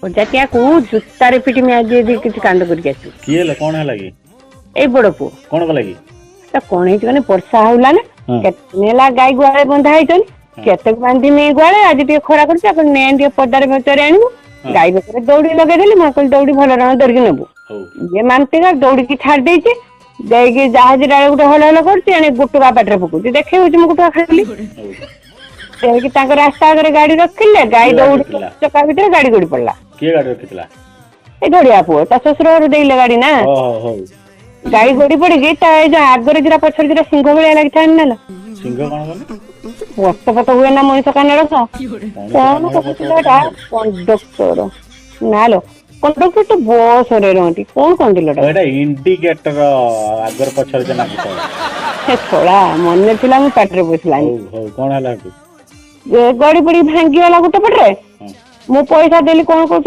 ଅଜାତିଆ କୁ ଜୁତାରେ ପିଟି ଆଜି କିଛି କାଣ୍ଡ କରିକି ଆସିବୁ। କିଏ ହେଲା କଣ ହେଲା କି? ଏଇ ବଡ ପୁଅ କଣ କଲା କି? କଣ ହେଇଛି ମାନେ ବର୍ଷା ହଉଲା ନା କେତେ ହେଲା ଗାଈ ଗୁହାଳେ ବନ୍ଧା ହେଇଛନ୍ତି କେତେ ବାନ୍ଧି ନେଇ ଗୁହାଳେ ଆଜି ଟିକେ ଖରା କରୁଛି ତାକୁ ନେ ଟିକେ ପଦାରେ ଭଚାରେ ଆଣିବୁ ଗାଈ ପାଖରେ ଦୌଡ଼ି ଲଗେଇଦେଲି ମୁଁ କହିଲି ଦୌଡ଼ି ଭଲ ରଙ୍ଗ ଧରିକି ନେବୁ ଇଏ ମାନତିକା ଦୌଡ଼ିକି ଛାଡ଼ି ଦେଇଛି ଯାଇକି ଜାହାଜ ଡାଳେ ଗୋଟେ ହଲ ହଲ କରୁଛି ଏଣେ ଗୁଟୁକା ପାଟିରେ ପକଉଛି ଦେଖେଇ ହଉଛି ମୁଁ ଗୁଟୁକା ଖାଇଲି ଯାଇକି ତାଙ୍କ ରାସ୍ତା ଆଗରେ ଗାଡି ରଖିଲେ ଗାଈ ଦୌଡ଼ି ଚକା ଭିତରେ ଗାଡି ଗଡ଼ି ପଡିଲା। କିଏ ଗାଡି ରଖିଥିଲା? ଏଇ ଧଡ଼ିଆ ପୁଅ ତା ଶ୍ୱଶୁର ଘରୁ ଦେଇଲେ ଗାଡି ନା ଗାଈ ଗଡ଼ି ପଡିକି ତା ଏଇ ଯୋଉ ଆଗରେ ଦିଟା ପଛରେ ଦିଟା ସିଂହ ଭଳିଆ ଲାଗିଥାଏ ନା ସିଂହ କଣ କଲେ? ପଟ ପଟ ହୁଏ ନା ମଣିଷ କାନ ରସ କଣ କହୁଥିଲା ଏଟା କଣ୍ଡକ୍ଟର ନାଲୋ କଣ୍ଡକ୍ଟର ତ ବସରେ ରହନ୍ତି କଣ କହୁଥିଲ ଏଟା ଇଣ୍ଡିକେଟର ଆଗର ପଛରେ ଯେ ନାଗୁଥାଏ। ଶଳା ମନେ ଥିଲା ମୁଁ ପାଟିରେ ପଶିଲାନି। ହଉ କଣ ହେଲା? ଗଡ଼ି ପଡ଼ି ଭାଙ୍ଗିଗଲା ଗୋଟେ ପଟରେ ମୁଁ ପଇସା ଦେଲି କଣ କହୁଛ